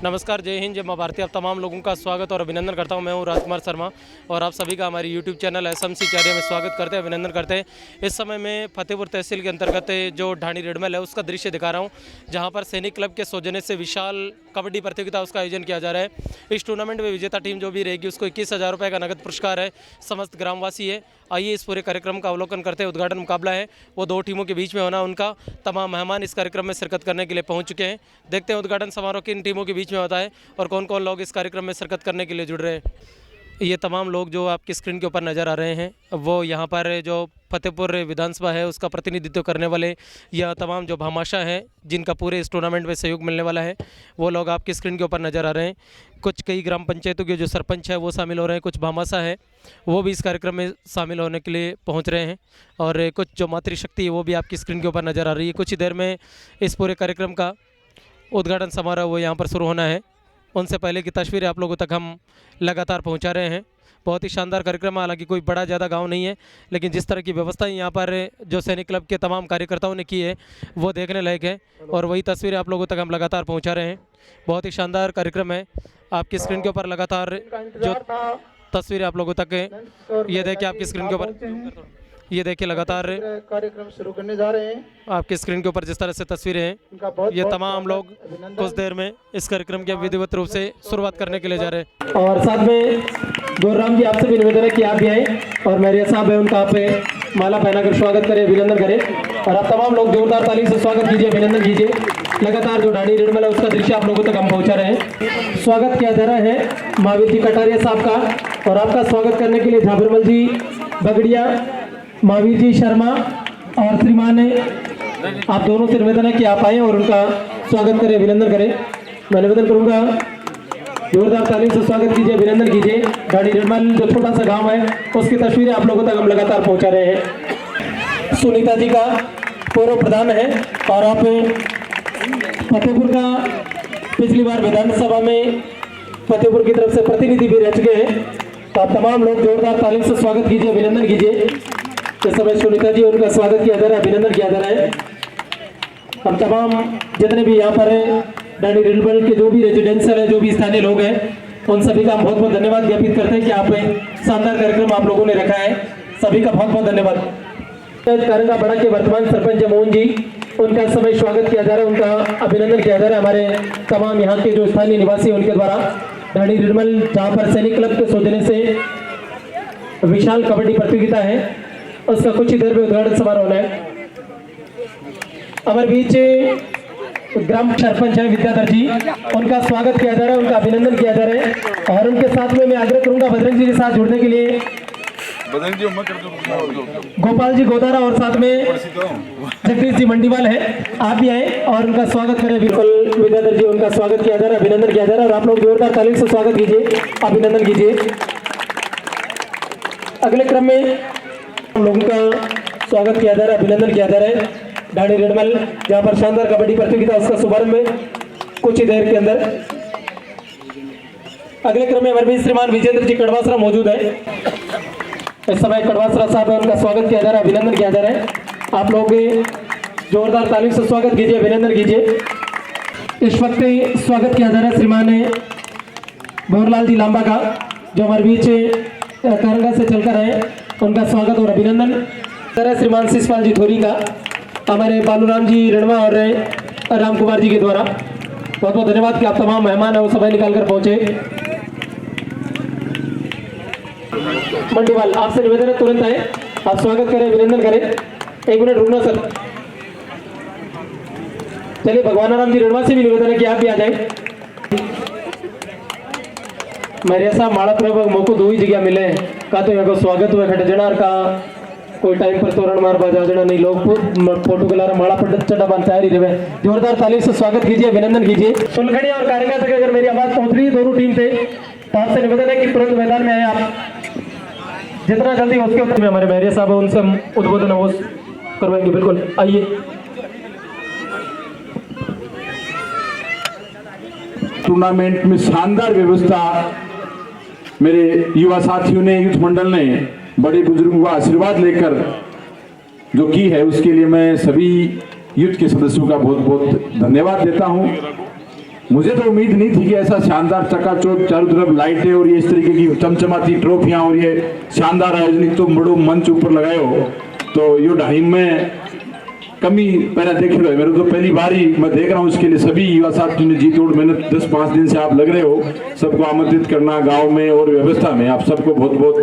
नमस्कार, जय हिंद, जय मां भारती। आप तमाम लोगों का स्वागत और अभिनंदन करता हूं। मैं हूं राजकुमार शर्मा और आप सभी का हमारी यूट्यूब चैनल एसएमसी चैरिया में स्वागत करते हैं, अभिनंदन करते हैं। इस समय मैं फतेहपुर तहसील के अंतर्गत जो ढाणी रेडमल है उसका दृश्य दिखा रहा हूं, जहां पर सैनिक क्लब के सौजन्य से विशाल कबड्डी प्रतियोगिता उसका आयोजन किया जा रहा है। इस टूर्नामेंट में विजेता टीम जो भी रहेगी उसको 21,000 रुपये का नगद पुरस्कार है। समस्त ग्रामवासी है। आइए इस पूरे कार्यक्रम का अवलोकन करते हैं। उद्घाटन मुकाबला है वो दो टीमों के बीच में होना। उनका तमाम मेहमान इस कार्यक्रम में शिरकत करने के लिए पहुंच चुके हैं। देखते हैं उद्घाटन समारोह किन टीमों के बीच में होता है और कौन कौन लोग इस कार्यक्रम में शिरकत करने के लिए जुड़ रहे हैं। ये तमाम लोग जो आपकी स्क्रीन के ऊपर नज़र आ रहे हैं वो यहाँ पर जो फतेहपुर विधानसभा है उसका प्रतिनिधित्व करने वाले या तमाम जो भामाशाह हैं जिनका पूरे इस टूर्नामेंट में सहयोग मिलने वाला है, वो लोग आपकी स्क्रीन के ऊपर नज़र आ रहे हैं। कुछ कई ग्राम पंचायतों के जो सरपंच है वो शामिल हो रहे हैं, कुछ भामाशाह है वो भी इस कार्यक्रम में शामिल होने के लिए पहुँच रहे हैं और कुछ जो मातृशक्ति है वो भी आपकी स्क्रीन के ऊपर नज़र आ रही है। कुछ ही देर में इस पूरे कार्यक्रम का उद्घाटन समारोह वो यहाँ पर शुरू होना है। उनसे पहले की तस्वीरें आप लोगों तक हम लगातार पहुंचा रहे हैं। बहुत ही शानदार कार्यक्रम है। हालांकि कोई बड़ा ज़्यादा गांव नहीं है, लेकिन जिस तरह की व्यवस्था यहाँ पर जो सैनिक क्लब के तमाम कार्यकर्ताओं ने की है वो देखने लायक है और वही तस्वीरें आप लोगों तक हम लगातार पहुंचा रहे हैं। बहुत ही शानदार कार्यक्रम है। आपकी स्क्रीन के ऊपर लगातार जो तस्वीरें आप लोगों तक ये देखिए आपकी स्क्रीन के ऊपर, ये देखिए लगातार कार्यक्रम शुरू करने जा रहे हैं। आपकी स्क्रीन के ऊपर जिस तरह से तस्वीरें हैं, ये तमाम लोग कुछ देर में इस कार्यक्रम के विधिवत रूप से शुरुआत करने के लिए जा रहे हैं। और साथ में गौरराम जी आपसे भी निवेदन है कि आप भी आए और मेरे साहब है उनका आप माला पहनाकर स्वागत करें, अभिनंदन करें और आप तमाम लोग जोरदार ताली से स्वागत कीजिए, अभिनंदन कीजिए। लगातार जो ढाणी रेडमल है उसका दृश्य आप लोगों तक हम पहुंचा रहे हैं। स्वागत किया जा रहा है महावीर जी कटारिया साहब का और आपका स्वागत करने के लिए झाबरमल जी बगड़िया, महावीर जी शर्मा और श्रीमान आप दोनों से निवेदन है कि आप आए और उनका स्वागत करें, अभिनंदन करें। मैं निवेदन करूंगा जोरदार ताली से स्वागत कीजिए, अभिनंदन कीजिए। ढाणी रेडमल जो छोटा सा गांव है उसकी तस्वीरें आप लोगों तक हम लगातार पहुंचा रहे हैं। सुनीता जी का पूर्व प्रधान है और आप फतेहपुर का पिछली बार विधानसभा में फतेहपुर की तरफ से प्रतिनिधि भी रह चुके हैं, तो आप तमाम लोग जोरदार ताली से स्वागत कीजिए, अभिनंदन कीजिए। इस समय सुनीता जी उनका स्वागत किया जा रहा है, अभिनंदन किया जा रहा है। हम तमाम जितने भी यहाँ पर ढाणी रेडमल के जो भी रेजिडेंशियल है, जो भी स्थानीय लोग हैं, उन सभी का हम बहुत बहुत धन्यवाद ज्ञापित करते हैं कि आप शानदार कार्यक्रम आप लोगों ने रखा है। सभी का बहुत बहुत धन्यवाद। कारंगा बड़ा के वर्तमान सरपंच मोहन जी, उनका इस समय स्वागत किया जा रहा है, उनका अभिनंदन किया जा रहा है। हमारे तमाम यहाँ के जो स्थानीय निवासी उनके द्वारा ढाणी रेडमल जहाँ पर सैनिक क्लब के सौजन्य से विशाल कबड्डी प्रतियोगिता है उसका कुछ ही देर में उद्घाटन समारोह होना है। हमारे बीच ग्राम सरपंच है विद्याधर जी, उनका स्वागत किया जा रहा है, उनका अभिनंदन किया जा रहा है और उनके साथ में मैं आग्रह करूंगा बजरंग जी के साथ जुड़ने के लिए। गोपाल जी गोदारा और साथ में जगदीश जी मंडीवाल है, आप भी आए और उनका स्वागत करें। बिल्कुल विद्याधर जी, उनका स्वागत किया जा रहा है, अभिनंदन किया जा रहा है और आप लोग जोरदार ताली से स्वागत कीजिए, अभिनंदन कीजिए। अगले क्रम में हम लोगों का स्वागत किया जा रहा है, अभिनंदन किया जा रहा है। ढाणी रेडमल जहाँ पर शानदार कबड्डी प्रतियोगिता उसका शुभारंभ में कुछ ही देर के अंदर। अगले क्रम में हमारे बीच श्रीमान विजेंद्र जी कड़वासरा मौजूद है। इस समय कड़वासरा साहब है, उनका स्वागत किया जा रहा है, अभिनंदन किया जा रहा है। आप लोग जोरदार ताली से स्वागत कीजिए, अभिनंदन कीजिए। इस वक्त स्वागत किया जा रहा है श्रीमान भंवरलाल जी लांबा का, जो हमारे बीच कारंगा से चलकर आए, उनका स्वागत और अभिनंदन कर रहे श्रीमान शिषपाल जी थोरी का, हमारे बालूराम जी रणवा और राम कुमार जी के द्वारा। बहुत बहुत धन्यवाद कि आप तमाम मेहमान है वो समय निकाल कर पहुंचे। मंडीवाल आपसे निवेदन है तुरंत आए, आप स्वागत करें, अभिनंदन करें। एक मिनट रुकना सर। चलिए भगवान राम जी रणवा से भी निवेदन है कि आप भी आ जाए। मेरे ऐसा माड़ा प्रभु मौको दो ही जगह मिले का तो यहाँ को स्वागत हुआ खटे जनार का कोई टाइम पर तोरण मार बाजा जना नहीं, लोग फोटो के लारा माड़ा पर चढ़ा बांध तैयारी रहे। जोरदार ताली से स्वागत कीजिए, अभिनंदन कीजिए। सुलखड़ी और कारंगा तक अगर मेरी आवाज पहुंच रही है दोनों टीम से, तो आपसे निवेदन है कि तुरंत मैदान में आए आप, जितना जल्दी हो सके उतना। हमारे महरिया साहब उनसे हम उद्बोधन वो करवाएंगे, बिल्कुल आइए। टूर्नामेंट में शानदार व्यवस्था मेरे युवा साथियों ने, यूथ मंडल ने बड़े बुजुर्गों का आशीर्वाद लेकर जो की है, उसके लिए मैं सभी यूथ के सदस्यों का बहुत बहुत धन्यवाद देता हूं। मुझे तो उम्मीद नहीं थी कि ऐसा शानदार चकाचौंध चारों तरफ लाइटें और ये इस तरीके की चमचमाती ट्रॉफियां और ये शानदार आयोजन तो बड़ो मंच ऊपर लगाए हो। तो यो ढाई में कमी पहले देख रहे हो, मेरे तो पहली बार ही मैं देख रहा हूँ। इसके लिए सभी युवा साथियों ने जी तोड़ मेहनत 10-5 दिन से आप लग रहे हो। सबको आमंत्रित करना गांव में और व्यवस्था में, आप सबको बहुत बहुत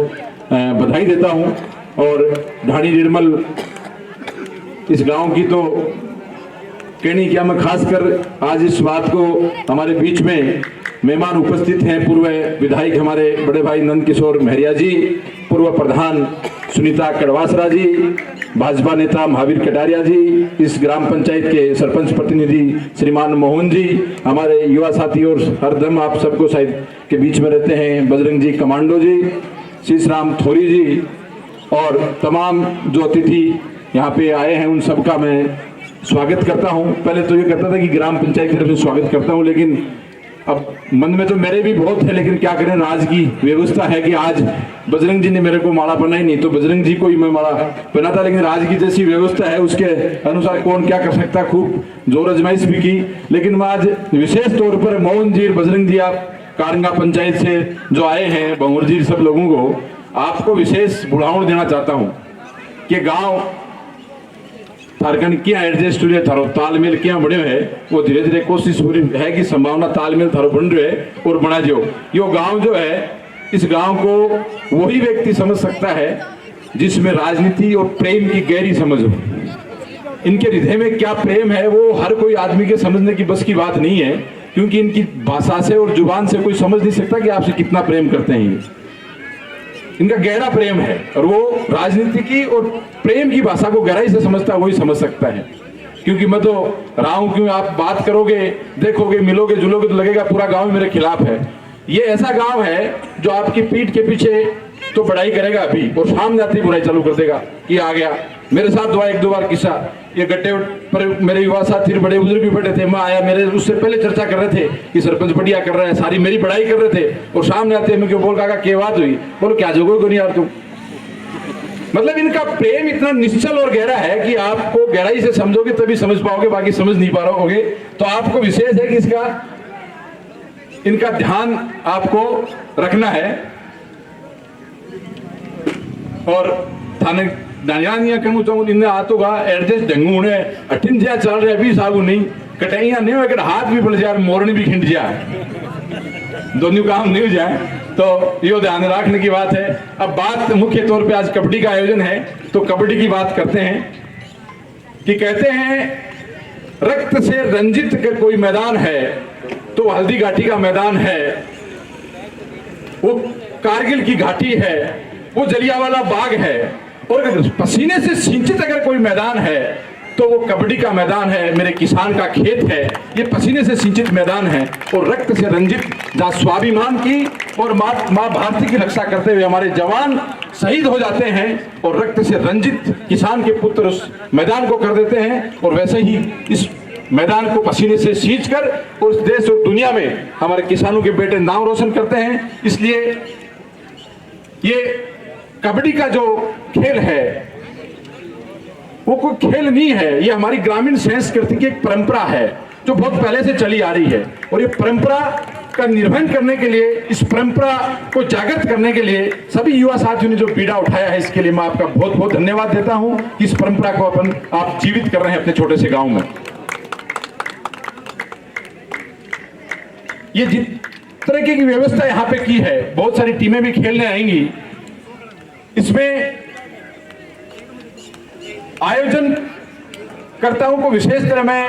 बधाई देता हूँ। और ढाणी निर्मल इस गांव की तो कहनी क्या, मैं खासकर आज इस बात को हमारे बीच में मेहमान उपस्थित हैं। पूर्व विधायक हमारे बड़े भाई नंद किशोर महरिया जी, पूर्व प्रधान सुनीता कड़वासरा जी, भाजपा नेता महावीर कटारिया जी, इस ग्राम पंचायत के सरपंच प्रतिनिधि श्रीमान मोहन जी, हमारे युवा साथी और हरदम आप सबको शायद के बीच में रहते हैं बजरंग जी कमांडो जी, शीशराम थोरी जी और तमाम जो अतिथि यहाँ पे आए हैं उन सबका मैं स्वागत करता हूँ। पहले तो ये करता था कि ग्राम पंचायत की तरफ से स्वागत करता हूँ, लेकिन अब मन में तो मेरे भी बहुत है, लेकिन क्या करें, राज की व्यवस्था है कि आज बजरंग जी ने मेरे को माला पहनाई, नहीं तो बजरंग जी को ही मैं माला पहनाता। लेकिन राज की जैसी व्यवस्था है उसके अनुसार कौन क्या कर सकता, खूब जोर आजमाइश भी की। लेकिन मैं आज विशेष तौर पर मोहन जी और बजरंग जी, आप कारंगा पंचायत से जो आए हैं, भंवर जी, सब लोगों को आपको विशेष बुढ़ावण देना चाहता हूँ कि गाँव थारखंड क्या एडजस्ट हुए, थारो तालमेल क्या बने है, वो धीरे धीरे कोशिश हो रही है कि संभावना तालमेल थारो बन रहे है और बना जो यो गांव जो है, इस गांव को वही व्यक्ति समझ सकता है जिसमें राजनीति और प्रेम की गहरी समझ हो। इनके हृदय में क्या प्रेम है वो हर कोई आदमी के समझने की बस की बात नहीं है, क्योंकि इनकी भाषा से और जुबान से कोई समझ नहीं सकता कि आपसे कितना प्रेम करते हैं। इनका गहरा प्रेम है और वो राजनीति की और प्रेम की भाषा को गहराई से समझता है, वही समझ सकता है। क्योंकि मैं तो रहा हूं, क्यों आप बात करोगे, देखोगे, मिलोगे जुलोगे तो लगेगा पूरा गांव मेरे खिलाफ है। ये ऐसा गांव है जो आपकी पीठ के पीछे तो बड़ाई करेगा अभी और सामने आती बुराई चालू कर देगा कि आ गया। मेरे साथ हुआ 1-2 बार किस्सा, ये गड्ढे पर मेरे युवा साथी बड़े बुजुर्ग भी बैठे थे, मैं आया, मेरे उससे पहले चर्चा कर रहे थे कि सरपंच बढ़िया कर रहा है, सारी मेरी बड़ाई कर रहे थे और सामने आते मैं क्यों बोल कहा क्या बात हुई, बोलो क्या जोगो को नहीं यार तुम। मतलब इनका प्रेम इतना निश्चल और गहरा है कि आपको गहराई से समझोगे तभी समझ पाओगे, बाकी समझ नहीं पा रहोगे। तो आपको विशेष है कि इनका ध्यान आपको रखना है। और थाने डानिया कहूँ तो इन्हें आतोगा एडजस्ट ढंगू होने 18 जा चल रहे अभी सागू नहीं कटाइया नहीं अगर हाथ भी बढ़ जाए मोरनी भी खिंच जाए, दोनों काम नहीं हो जाए, तो ये ध्यान रखने की बात है। अब बात मुख्य तौर पे आज कबड्डी का आयोजन है, तो कबड्डी की बात करते हैं कि कहते हैं रक्त से रंजित कर कोई मैदान है तो हल्दी घाटी का मैदान है, वो कारगिल की घाटी है, वो जलियांवाला बाग है। और अगर पसीने से सिंचित अगर कोई मैदान है तो वो कबड्डी का मैदान है, मेरे किसान का खेत है, ये पसीने से सिंचित मैदान है। और रक्त से रंजित जहाँ स्वाभिमान की और माँ भारती की रक्षा करते हुए हमारे जवान शहीद हो जाते हैं और रक्त से रंजित किसान के पुत्र उस मैदान को कर देते हैं। और वैसे ही इस मैदान को पसीने से सींच कर और उस देश और दुनिया में हमारे किसानों के बेटे नाम रोशन करते हैं। इसलिए ये कबड्डी का जो खेल है वो कोई खेल नहीं है, ये हमारी ग्रामीण संस्कृति की एक परंपरा है जो बहुत पहले से चली आ रही है। और ये परंपरा का निर्वहन करने के लिए, इस परंपरा को जागृत करने के लिए सभी युवा साथियों ने जो बीड़ा उठाया है, इसके लिए मैं आपका बहुत बहुत धन्यवाद देता हूं कि इस परंपरा को आप जीवित कर रहे हैं अपने छोटे से गांव में। ये जिस तरह की व्यवस्था यहाँ पे की है, बहुत सारी टीमें भी खेलने आएंगी, इसमें आयोजन कर्ताओं को विशेष तरह मैं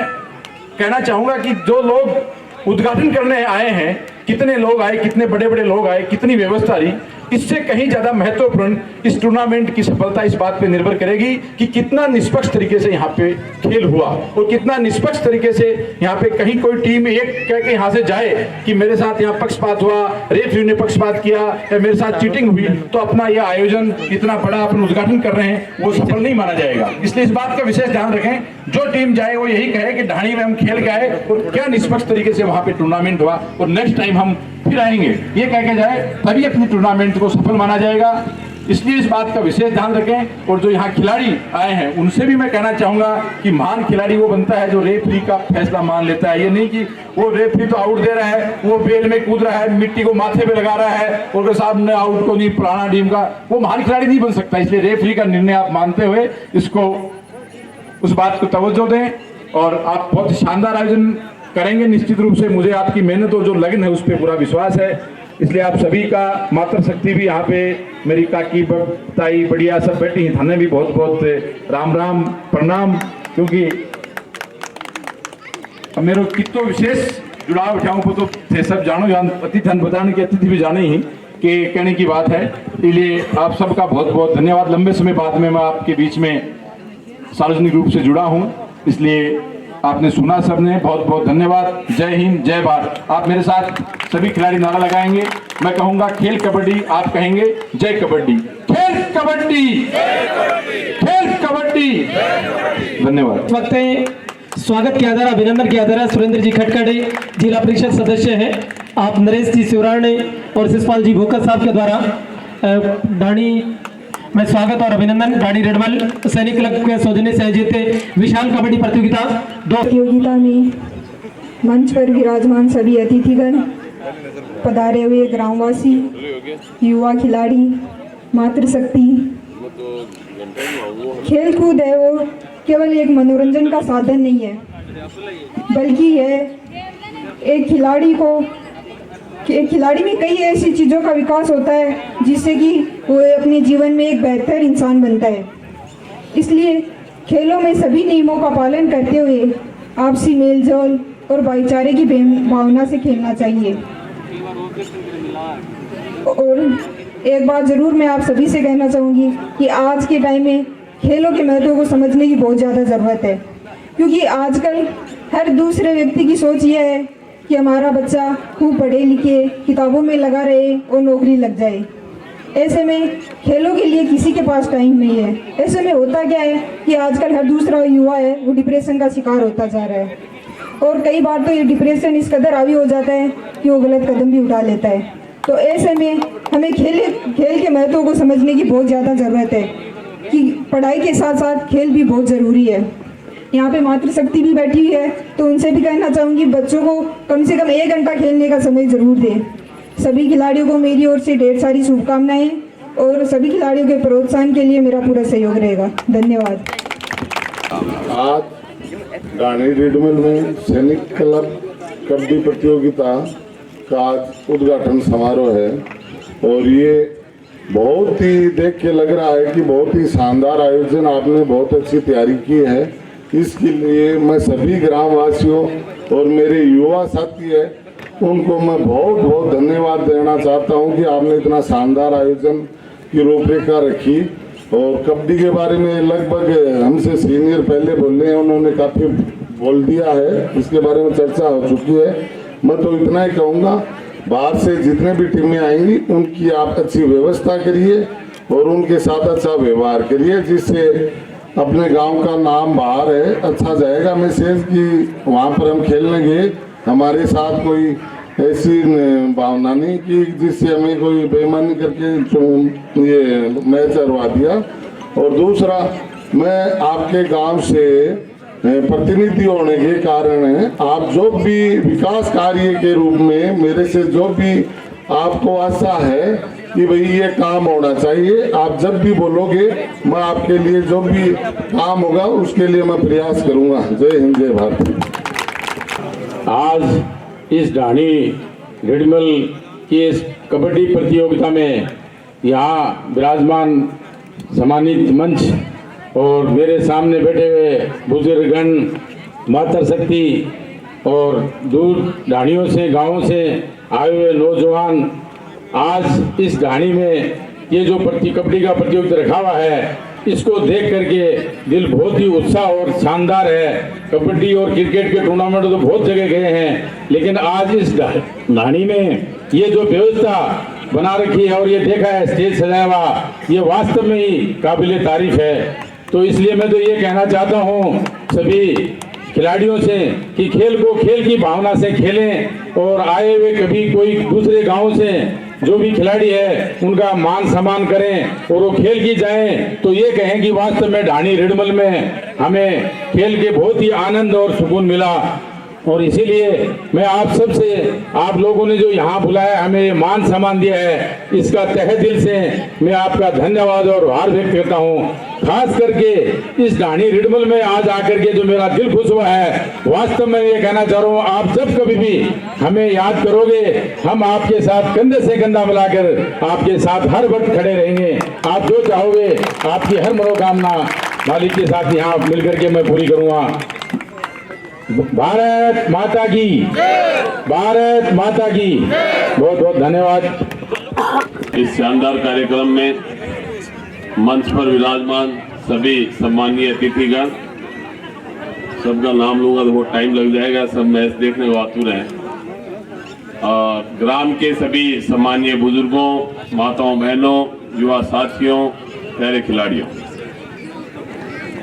कहना चाहूंगा कि जो लोग उद्घाटन करने आए हैं, कितने लोग आए, कितने बड़े बड़े लोग आए, कितनी व्यवस्था रही, इससे कहीं ज्यादा महत्वपूर्ण इस टूर्नामेंट की सफलता इस बात पे निर्भर करेगी कि कितना निष्पक्ष तरीके से यहाँ पे खेल हुआ और कितना निष्पक्ष तरीके से यहाँ पे कहीं कोई टीम एक कह के यहाँ से जाए कि मेरे साथ यहाँ पक्षपात हुआ, रेफरी ने पक्षपात किया या मेरे साथ चीटिंग हुई, तो अपना यह आयोजन इतना बड़ा अपन उद्घाटन कर रहे हैं वो सफल नहीं माना जाएगा। इसलिए इस बात का विशेष ध्यान रखें, जो टीम जाए वो यही कहे कि ढाणी में हम खेल के आए और क्या निष्पक्ष तरीके से वहां पे टूर्नामेंट हुआ और नेक्स्ट टाइम हम फिर आएंगे, ये कह के जाए, तभी अपनी टूर्नामेंट को सफल माना जाएगा। इसलिए इस बात का विशेष ध्यान रखें। और जो यहाँ खिलाड़ी आए हैं उनसे भी मैं कहना चाहूँगा कि महान खिलाड़ी वो बनता है जो रेफरी का फैसला मान लेता है। ये नहीं कि वो रेफरी तो आउट दे रहा है, वो बेल में कूद रहा है, मिट्टी को माथे पे लगा रहा है और सामने आउट को नहीं, पुराना टीम का, वो महान खिलाड़ी नहीं बन सकता। इसलिए रेफरी का निर्णय आप मानते हुए इसको उस बात को तवज्जो दें और आप बहुत शानदार आयोजन करेंगे निश्चित रूप से। मुझे आपकी मेहनत और जो लगन है उस पर पूरा विश्वास है। इसलिए आप सभी का मातृशक्ति भी यहाँ पे मेरी काकी ताई बढ़िया सब बैठी हैं, थाने भी बहुत बहुत राम राम प्रणाम। क्योंकि अब मेरे कितो विशेष जुड़ाव उठाऊं को तो थे सब जानो जान अतिथि बताने की अतिथि भी जाने ही कि कहने की बात है। इसलिए आप सबका बहुत बहुत धन्यवाद। लंबे समय बाद में मैं आपके बीच में सार्वजनिक रूप से जुड़ा हूं, इसलिए आपने सुना सबने, बहुत बहुत धन्यवाद। जय हिंद, जय भारत। आप मेरे साथ सभी खिलाड़ी नारा लगाएंगे। मैं कहूंगा खेल कबड्डी, आप कहेंगे जय कबड्डी। खेल कबड्डी, खेल कबड्डी। धन्यवाद। इस वक्त स्वागत किया जा रहा, अभिनंदन किया जा रहा है सुरेंद्र जी खटखड़े, जिला परिषद सदस्य हैं। आप नरेश जी शिवराणे और शिषपाल जी भोकर साहब के द्वारा ढाणी में स्वागत और अभिनंदन। ढाणी रेडमल सैनिक क्लब के सौजन्य से आयोजित विशाल कबड्डी प्रतियोगिता में मंच पर विराजमान सभी अतिथिगण, पधारे हुए ग्रामवासी, युवा खिलाड़ी, मातृशक्ति। खेल कूद है वो केवल एक मनोरंजन का साधन नहीं है, बल्कि यह एक खिलाड़ी में कई ऐसी चीज़ों का विकास होता है जिससे कि वो अपने जीवन में एक बेहतर इंसान बनता है। इसलिए खेलों में सभी नियमों का पालन करते हुए आपसी मेलजोल और भाईचारे की भावना से खेलना चाहिए। और एक बात ज़रूर मैं आप सभी से कहना चाहूँगी कि आज के टाइम में खेलों के महत्व को समझने की बहुत ज़्यादा ज़रूरत है, क्योंकि आजकल हर दूसरे व्यक्ति की सोच यह है कि हमारा बच्चा खूब पढ़े लिखे, किताबों में लगा रहे और नौकरी लग जाए। ऐसे में खेलों के लिए किसी के पास टाइम नहीं है। ऐसे में होता क्या है कि आजकल हर दूसरा युवा है वो डिप्रेशन का शिकार होता जा रहा है, और कई बार तो ये डिप्रेशन इस कदर हावी हो जाता है कि वो गलत कदम भी उठा लेता है। तो ऐसे में हमें खेल के महत्व को समझने की बहुत ज़्यादा ज़रूरत है कि पढ़ाई के साथ साथ खेल भी बहुत ज़रूरी है। यहाँ पे मातृशक्ति भी बैठी हुई है, तो उनसे भी कहना चाहूँगी बच्चों को कम से कम 1 घंटा खेलने का समय ज़रूर दें। सभी खिलाड़ियों को मेरी ओर से ढेर सारी शुभकामनाएं और सभी खिलाड़ियों के प्रोत्साहन के लिए मेरा पूरा सहयोग रहेगा। धन्यवाद। आज ढाणी रेडमल में सैनिक क्लब कबड्डी प्रतियोगिता का आज उद्घाटन समारोह है, और ये बहुत ही देख के लग रहा है कि बहुत ही शानदार आयोजन, आपने बहुत अच्छी तैयारी की है। इसके लिए मैं सभी ग्रामवासियों और मेरे युवा साथी हैं उनको मैं बहुत बहुत धन्यवाद देना चाहता हूं कि आपने इतना शानदार आयोजन की रूपरेखा रखी। और कबड्डी के बारे में लगभग हमसे सीनियर पहले बोल रहे हैं, उन्होंने काफ़ी बोल दिया है, इसके बारे में चर्चा हो चुकी है। मैं तो इतना ही कहूँगा, बाहर से जितने भी टीमें आएंगी उनकी आप अच्छी व्यवस्था करिए और उनके साथ अच्छा व्यवहार करिए, जिससे अपने गांव का नाम बाहर है अच्छा जाएगा मैसेज कि वहाँ पर हम खेलने गए, हमारे साथ कोई ऐसी भावना नहीं कि जिससे हमें कोई बेईमानी करके ये मैच हरवा दिया। और दूसरा, मैं आपके गांव से प्रतिनिधि होने के कारण आप जो भी विकास कार्य के रूप में मेरे से जो भी आपको आशा है कि भाई ये काम होना चाहिए, आप जब भी बोलोगे मैं आपके लिए जो भी काम होगा उसके लिए मैं प्रयास करूंगा। जय हिंद, जय भारत। आज इस ढाणी रेडमल की इस कबड्डी प्रतियोगिता में यहाँ विराजमान सम्मानित मंच और मेरे सामने बैठे हुए बुजुर्गगण, मातृशक्ति और दूर ढाणियों से, गांवों से आए हुए नौजवान, आज इस ढाणी में ये जो कबड्डी का प्रतियोगिता रखा हुआ है, इसको देख करके दिल बहुत ही उत्साह और शानदार है। कबड्डी और क्रिकेट के टूर्नामेंट तो बहुत जगह गए हैं, लेकिन आज इस ढाणी में ये जो व्यवस्था बना रखी है और ये देखा है स्टेज सजाया हुआ, ये वास्तव में ही काबिले तारीफ है। तो इसलिए मैं तो ये कहना चाहता हूँ सभी खिलाड़ियों से कि खेल को खेल की भावना से खेलें और आए हुए कभी कोई दूसरे गांव से जो भी खिलाड़ी है उनका मान सम्मान करें और वो खेल की जाएं तो ये कहें कि वास्तव में ढाणी रिडमल में हमें खेल के बहुत ही आनंद और सुकून मिला। और इसीलिए मैं आप सबसे, आप लोगों ने जो यहाँ बुलाया, हमें मान सम्मान दिया है, इसका तहे दिल से मैं आपका धन्यवाद और आभार व्यक्त करता हूँ। खास करके इस ढाणी रिडमल में आज आकर के जो मेरा दिल खुश हुआ है, वास्तव में ये कहना चाह रहा हूँ, आप जब कभी भी हमें याद करोगे, हम आपके साथ कंधे से कंधा मिलाकर आपके साथ हर वक्त खड़े रहेंगे। आप जो चाहोगे, आपकी हर मनोकामना मालिक के साथ यहाँ मिलकर के मैं पूरी करूँगा। भारत माता की, भारत माता की। बहुत बहुत धन्यवाद। इस शानदार कार्यक्रम में मंच पर विराजमान सभी सम्मानीय अतिथिगण, सबका नाम लूंगा तो बहुत टाइम लग जाएगा, सब मैच देखने को आतुर हैं। ग्राम के सभी सम्मानीय बुजुर्गों, माताओं, बहनों, युवा साथियों, प्यारे खिलाड़ियों,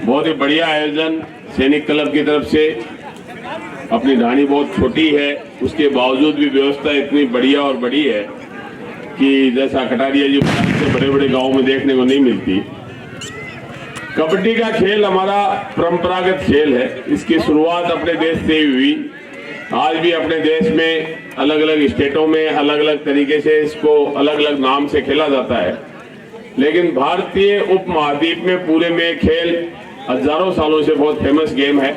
बहुत ही बढ़िया आयोजन सैनिक क्लब की तरफ से। अपनी ढाणी बहुत छोटी है, उसके बावजूद भी व्यवस्था इतनी बढ़िया और बड़ी है कि जैसा कटारिया जी से बड़े बड़े गांवों में देखने को नहीं मिलती। कबड्डी का खेल हमारा परंपरागत खेल है। इसकी शुरुआत अपने देश से ही हुई। आज भी अपने देश में अलग अलग स्टेटों में अलग अलग तरीके से इसको अलग अलग नाम से खेला जाता है, लेकिन भारतीय उपमहाद्वीप में पूरे में खेल हजारों सालों से बहुत फेमस गेम है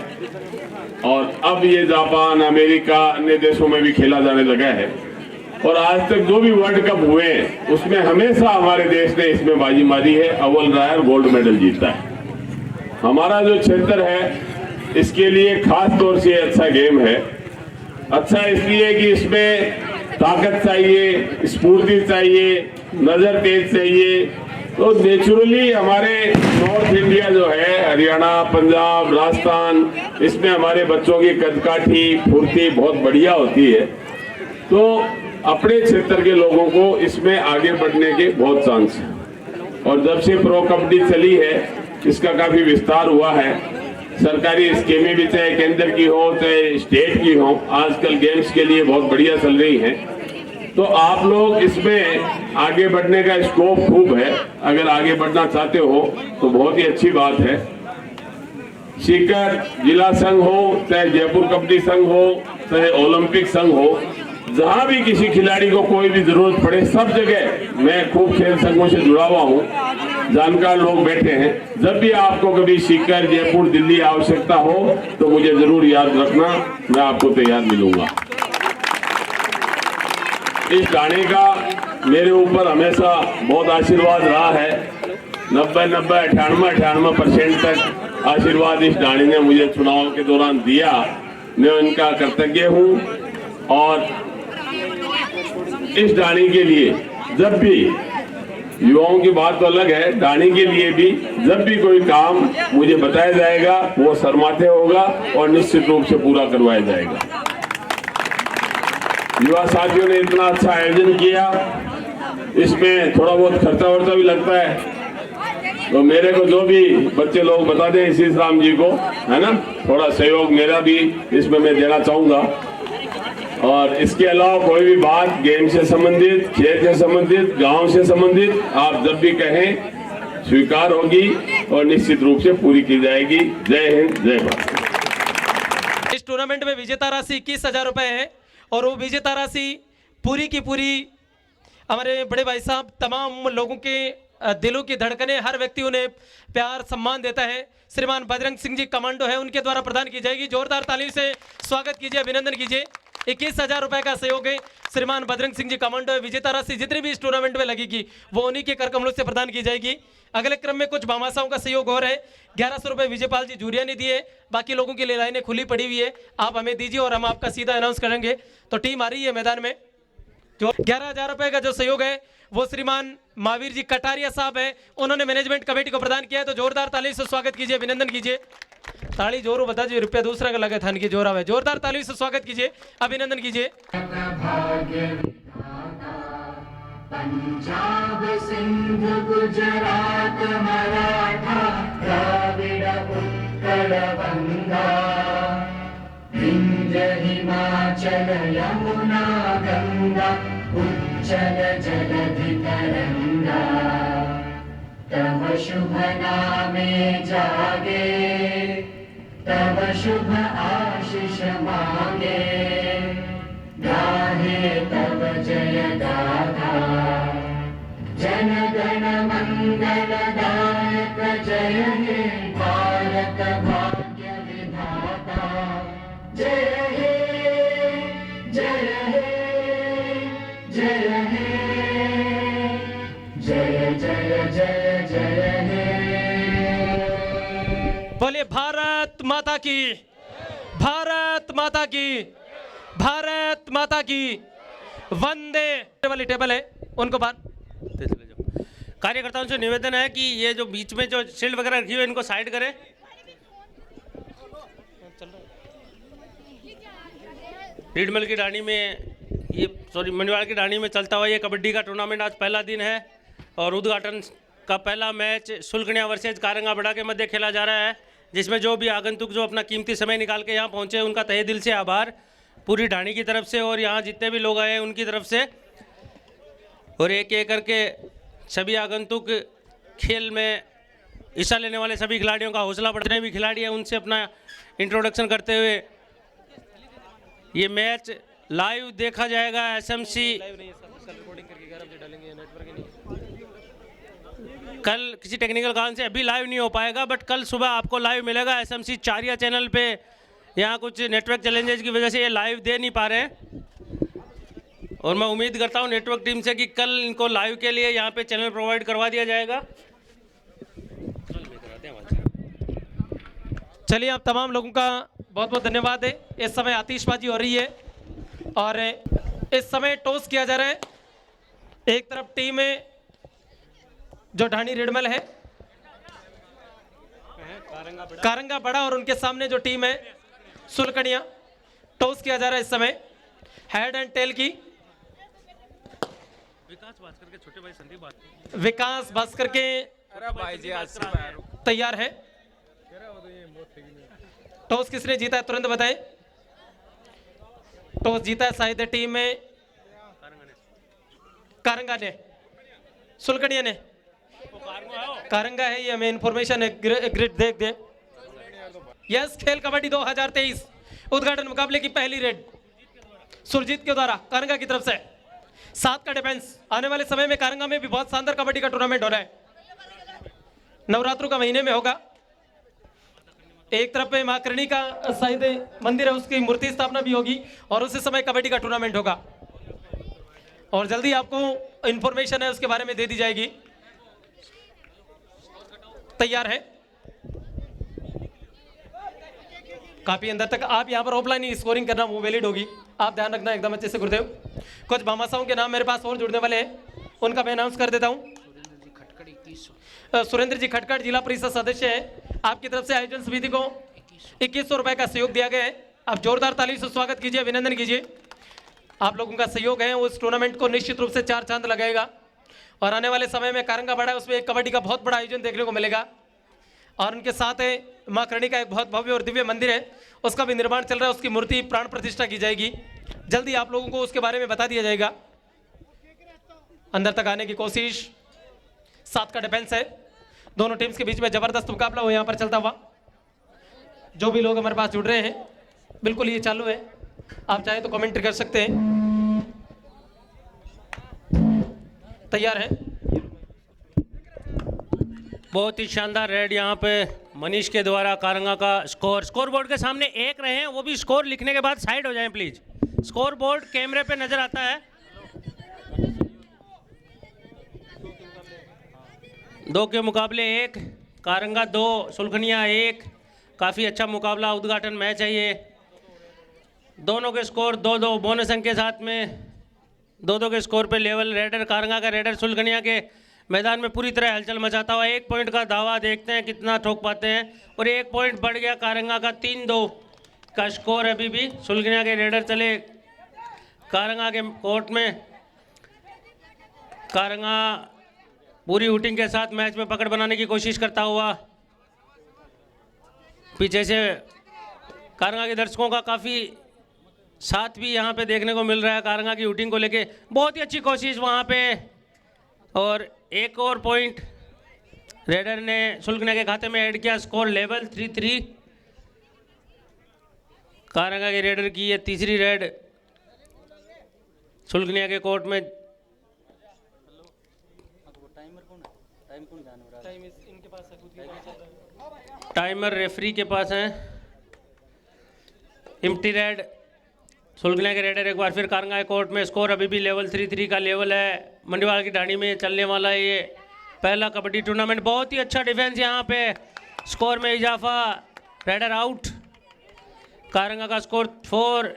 और अब ये जापान, अमेरिका, अन्य देशों में भी खेला जाने लगा है। और आज तक जो भी वर्ल्ड कप हुए हैं उसमें हमेशा हमारे देश ने इसमें बाजी मारी है, अव्वल रहा है, गोल्ड मेडल जीता है। हमारा जो क्षेत्र है इसके लिए खास तौर से अच्छा गेम है। अच्छा इसलिए कि इसमें ताकत चाहिए, स्फूर्ति चाहिए, नजर तेज चाहिए। तो नेचुरली हमारे नॉर्थ इंडिया जो है, हरियाणा, पंजाब, राजस्थान, इसमें हमारे बच्चों की कदकाठी फुर्ती बहुत बढ़िया होती है। तो अपने क्षेत्र के लोगों को इसमें आगे बढ़ने के बहुत चांस है। और जब से प्रो कबड्डी चली है इसका काफी विस्तार हुआ है। सरकारी स्कीमें भी चाहे केंद्र की हो चाहे स्टेट की हो, आजकल गेम्स के लिए बहुत बढ़िया चल रही है। तो आप लोग इसमें आगे बढ़ने का स्कोप खूब है। अगर आगे बढ़ना चाहते हो तो बहुत ही अच्छी बात है। सीकर जिला संघ हो, चाहे जयपुर कबड्डी संघ हो, चाहे ओलंपिक संघ हो, जहां भी किसी खिलाड़ी को कोई भी जरूरत पड़े, सब जगह मैं खूब खेल संघों से जुड़ा हुआ हूँ, जानकार लोग बैठे हैं। जब भी आपको कभी सीकर, जयपुर, दिल्ली आवश्यकता हो तो मुझे जरूर याद रखना, मैं आपको तैयार मिलूंगा। इस ढाणी का मेरे ऊपर हमेशा बहुत आशीर्वाद रहा है। 90, 98% तक आशीर्वाद इस ढाणी ने मुझे चुनाव के दौरान दिया। मैं उनका कृतज्ञ हूँ। और इस ढाणी के लिए जब भी, युवाओं की बात तो अलग है, ढाणी के लिए भी जब भी कोई काम मुझे बताया जाएगा वो शर्माते होगा और निश्चित रूप से पूरा करवाया जाएगा। युवा साथियों ने इतना अच्छा आयोजन किया, इसमें थोड़ा बहुत खर्चा वर्चा भी लगता है, तो मेरे को जो भी बच्चे लोग बता दें इसी राम जी को, है ना, थोड़ा सहयोग मेरा भी इसमें मैं देना चाहूंगा। और इसके अलावा कोई भी बात गेम से संबंधित, खेल से संबंधित, गांव से संबंधित, आप जब भी कहें स्वीकार होगी और निश्चित रूप से पूरी की जाएगी। जय हिंद, जय भारत। इस टूर्नामेंट में विजेता राशि 21,000 रुपए है और वो विजेता राशि पूरी की पूरी हमारे बड़े भाई साहब, तमाम लोगों के दिलों की धड़कने, हर व्यक्ति उन्हें प्यार सम्मान देता है, श्रीमान बजरंग सिंह जी कमांडो है, उनके द्वारा प्रदान की जाएगी। जोरदार ताली से स्वागत कीजिए, अभिनंदन कीजिए। 21,000 रुपए का सहयोग है श्रीमान बजरंग सिंह जी कमांडो है। विजेता राशि जितनी भी इस टूर्नामेंट में लगेगी वो उन्हीं के कर कमलों से प्रदान की जाएगी। अगले क्रम में कुछ भामाशाहों का सहयोग हो रहा है। 1100 रुपए विजयपाल जी जूरिया ने दिए, बाकी लोगों के लिए लाइनें खुली पड़ी हुई है, आप हमें दीजिए और हम आपका सीधा अनाउंस करेंगे। तो टीम आ रही है मैदान में। जो 11,000 रुपए का जो सहयोग है वो श्रीमान महावीर जी कटारिया साहब है, उन्होंने मैनेजमेंट कमेटी को प्रदान किया है। तो जोरदार ताली से स्वागत कीजिए, अभिनंदन कीजिए। ताली जोरू बता दीजिए, रुपया दूसरा का लगे थान की जोरा है। जोरदार ताली से स्वागत कीजिए, अभिनंदन कीजिए। पंजाब सिंध गुजरात मराठा द्राविड़ उत्कल बंगा हिमाचल यमुना गंगा उच्चल जलधि तरंगा तव शुभ नामे जागे तव शुभ आशीष मांगे गाहे तव जय गाथा जन गण मंगल दायक जय हे भारत भाग्य विधाता जय हे जय हे जय हे जय जय जय जय हे। बोले भारत माता की, भारत माता की, भारत माता की, वंदे। वाली टेबल है उनको बाहर चले जाओ। कार्यकर्ताओं से निवेदन है कि ये जो बीच में जो शील्ड वगैरह रखी हुई है इनको साइड करें। रीडमल की ढाणी में ये मनिवाड़ की ढाणी में चलता हुआ ये कबड्डी का टूर्नामेंट आज पहला दिन है और उद्घाटन का पहला मैच सुलगनिया वर्सेज कारंगा बड़ा के मध्य खेला जा रहा है, जिसमें जो भी आगंतुक जो अपना कीमती समय निकाल के यहाँ पहुँचे उनका तहे दिल से आभार पूरी ढाणी की तरफ से और यहाँ जितने भी लोग आए हैं उनकी तरफ से। और एक एक करके सभी आगंतुक खेल में हिस्सा लेने वाले सभी खिलाड़ियों का हौसला बढ़ाने भी खिलाड़ी हैं उनसे अपना इंट्रोडक्शन करते हुए ये मैच लाइव देखा जाएगा। एसएमसी कल किसी टेक्निकल कारण से अभी लाइव नहीं हो पाएगा, बट कल सुबह आपको लाइव मिलेगा एसएमसी चारिया चैनल पे। यहाँ कुछ नेटवर्क चैलेंजेस की वजह से ये लाइव दे नहीं पा रहे हैं और मैं उम्मीद करता हूँ नेटवर्क टीम से कि कल इनको लाइव के लिए यहाँ पे चैनल प्रोवाइड करवा दिया जाएगा। चलिए आप तमाम लोगों का बहुत बहुत धन्यवाद है। इस समय आतिशबाजी हो रही है और इस समय टॉस किया जा रहा है। एक तरफ टीम है जो ढाणी रिडमल है कारंगा बड़ा और उनके सामने जो टीम है सुलकनिया। टॉस किया जा रहा है इस समय हेड एंड टेल की। विकास भास्कर के तैयार है। टॉस किसने जीता है तुरंत बताएं। टॉस जीता है शायद टीम में कारंगा ने, सुलकनिया ने। कारंगा है ये, हमें इंफॉर्मेशन है। ग्रिड देख दे। यस, खेल कबड्डी 2023 उद्घाटन मुकाबले की पहली रेड सुरजीत के द्वारा कारंगा की तरफ से 7 का डिफेंस। आने वाले समय में कारंगा में भी बहुत शानदार कबड्डी का टूर्नामेंट हो रहा है। नवरात्रों का महीने में होगा। एक तरफ पे मां करणी का शायद मंदिर है, उसकी मूर्ति स्थापना भी होगी और उसी समय कबड्डी का टूर्नामेंट होगा और जल्दी आपको इंफॉर्मेशन है उसके बारे में दे दी जाएगी। तैयार है काफी अंदर तक। आप यहाँ पर ऑफलाइन ही स्कोरिंग करना वो वैलिड होगी, आप ध्यान रखना एकदम अच्छे से गुरुदेव। कुछ भामाशाहों के नाम मेरे पास और जुड़ने वाले हैं, उनका मैं अनाउंस कर देता हूँ। सुरेंद्र जी खटखड़ जिला परिषद सदस्य हैं। आपकी तरफ से आयोजन समिति को 2100 रुपए का सहयोग दिया गया है। आप जोरदार ताली से स्वागत कीजिए, अभिनंदन कीजिए। आप लोगों का सहयोग है उस टूर्नामेंट को निश्चित रूप से 4 चांद लगाएगा और आने वाले समय में कारंगा बड़ा है उसमें एक कबड्डी का बहुत बड़ा आयोजन देखने को मिलेगा। और उनके साथ है माँ करणी का एक बहुत भव्य और दिव्य मंदिर है, उसका भी निर्माण चल रहा है। उसकी मूर्ति प्राण प्रतिष्ठा की जाएगी, जल्दी आप लोगों को उसके बारे में बता दिया जाएगा। अंदर तक आने की कोशिश। 7 का डिफेंस है। दोनों टीम्स के बीच में जबरदस्त मुकाबला हो यहाँ पर चलता हुआ। जो भी लोग हमारे पास जुड़ रहे हैं बिल्कुल ये चालू है, आप चाहे तो कमेंट कर सकते हैं। तैयार है। बहुत ही शानदार रेड यहाँ पे मनीष के द्वारा कारंगा का स्कोर बोर्ड के सामने एक रहे हैं, वो भी स्कोर लिखने के बाद साइड हो जाएं प्लीज। स्कोर बोर्ड कैमरे पे नजर आता है। 2 के मुकाबले 1, कारंगा 2, सुलखनिया 1। काफ़ी अच्छा मुकाबला उद्घाटन मैच है ये। दोनों के स्कोर 2-2 बोनस अंक के साथ में 2-2 के स्कोर पे लेवल। रेडर कारंगा का रेडर सुलखनिया के मैदान में पूरी तरह हलचल मचाता हुआ 1 पॉइंट का दावा, देखते हैं कितना ठोक पाते हैं। और 1 पॉइंट बढ़ गया कारंगा का। 3-2 का स्कोर है अभी भी। सुलखनिया के रेडर चले कारंगा के कोर्ट में। कारंगा पूरी हुटिंग के साथ मैच में पकड़ बनाने की कोशिश करता हुआ। पीछे से कारंगा के दर्शकों का काफ़ी साथ भी यहाँ पे देखने को मिल रहा है कारंगा की शूटिंग को लेके बहुत ही अच्छी कोशिश वहाँ पे। और एक और पॉइंट रेडर ने सुलगनिया के खाते में ऐड किया, स्कोर लेवल 3-3। कारंगा के रेडर की ये तीसरी रेड सुलगनिया के कोर्ट में। टाइमर रेफरी के पास है। इम्प्टी रेड सुलगनिया के रेडर एक बार फिर कारंगा के कोर्ट में। स्कोर अभी भी लेवल 3-3 का लेवल है। मंडीवाल की ढाणी में चलने वाला ये पहला कबड्डी टूर्नामेंट। बहुत ही अच्छा डिफेंस यहाँ पे, स्कोर में इजाफा, रेडर आउट। कारंगा का स्कोर 4,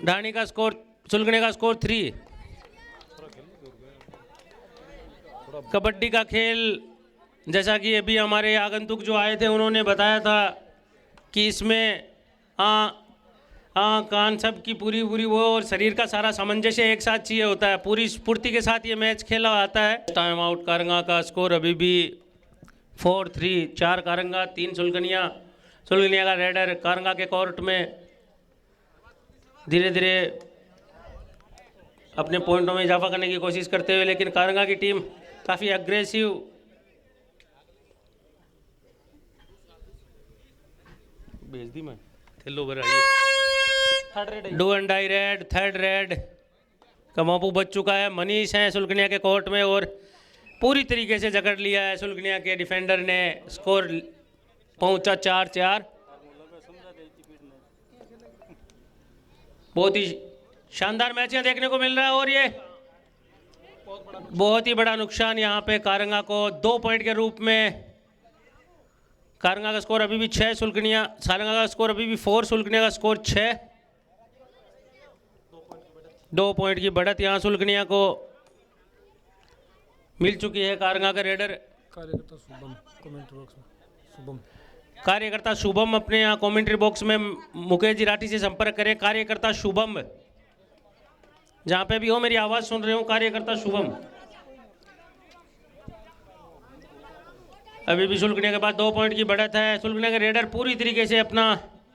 ढाणी का स्कोर, सुलगनिया का स्कोर 3। कबड्डी का खेल जैसा कि अभी हमारे आगंतुक जो आए थे उन्होंने बताया था कि इसमें कान सब की पूरी वो और शरीर का सारा सामंजस्य एक साथ चाहिए होता है। पूरी स्फूर्ति के साथ ये मैच खेला आता है। टाइम आउट कारंगा का स्कोर अभी भी 4-3। 4 कारंगा 3 सुलगनिया। सुलगनिया का रेडर कारंगा के कोर्ट में धीरे धीरे अपने पॉइंटों में इजाफा करने की कोशिश करते हुए, लेकिन कारंगा की टीम काफ़ी अग्रेसिव। भेज दी मैं खेलो बर do and die raid, third raid का मौपू बच चुका है। मनीष हैं सुलगनिया के कोर्ट में और पूरी तरीके से जकड़ लिया है सुलगनिया के डिफेंडर ने। स्कोर पहुंचा 4-4। बहुत ही शानदार मैच यहाँ देखने को मिल रहा है और ये बहुत ही बड़ा नुकसान यहाँ पे कारंगा को 2 पॉइंट के रूप में। कारंगा का स्कोर अभी भी 6, सुलगनिया सारंगा का स्कोर अभी भी 4, सुलगनिया का स्कोर 6। 2 पॉइंट की बढ़त यहाँ सुलगनिया को मिल चुकी है। कारंगा का रेडर कार्यकर्ता शुभम अपने यहाँ कमेंट्री बॉक्स में मुकेश जी राठी से संपर्क करें। कार्यकर्ता शुभम, जहाँ पे भी हो मेरी आवाज़ सुन रहे हो, कार्यकर्ता शुभम। अभी भी सुलगनिया के बाद 2 पॉइंट की बढ़त है। सुलगनिया के रेडर पूरी तरीके से अपना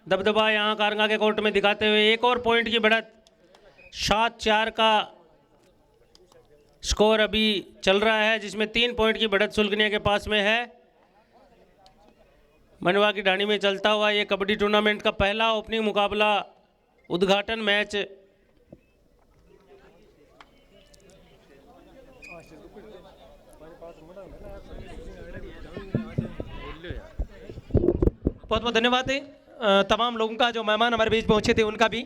दबदबा यहाँ कारंगा के कोर्ट में दिखाते हुए एक और पॉइंट की बढ़त। 7-4 का स्कोर अभी चल रहा है, जिसमें 3 पॉइंट की बढ़त सुलगनिया के पास में है। मंडवा की ढाणी में चलता हुआ ये कबड्डी टूर्नामेंट का पहला ओपनिंग मुकाबला, उद्घाटन मैच। बहुत बहुत धन्यवाद है तमाम लोगों का जो मेहमान हमारे बीच पहुंचे थे, उनका भी।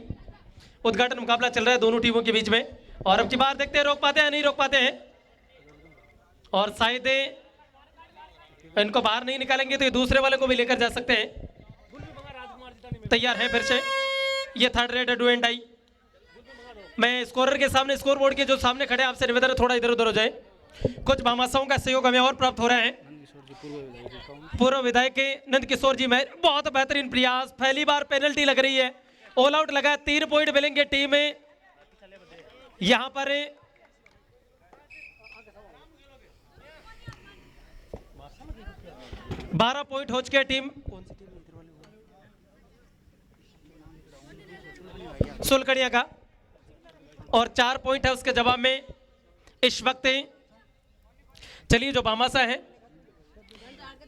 उद्घाटन मुकाबला चल रहा है दोनों टीमों के बीच में और अब की बार देखते हैं रोक पाते हैं नहीं रोक पाते हैं। और शायद इनको बाहर नहीं निकालेंगे तो ये दूसरे वाले को भी लेकर जा सकते हैं। तैयार है फिर से ये third raid do and die. मैं स्कोरर के सामने, स्कोर बोर्ड के जो सामने खड़े, आपसे निवेदन है थोड़ा इधर उधर हो जाए। कुछ भामाशाहों का सहयोग हमें और प्राप्त हो रहा है। पूर्व विधायक नंद किशोर जी में बहुत बेहतरीन प्रयास, पहली बार पेनल्टी लग रही है, ऑल आउट लगा। 3 पॉइंट मिलेंगे टीम में। यहां पर 12 पॉइंट हो चुके टीम सुलगनिया का और 4 पॉइंट है उसके जवाब में इस वक्त। चलिए जो भामाशाह हैं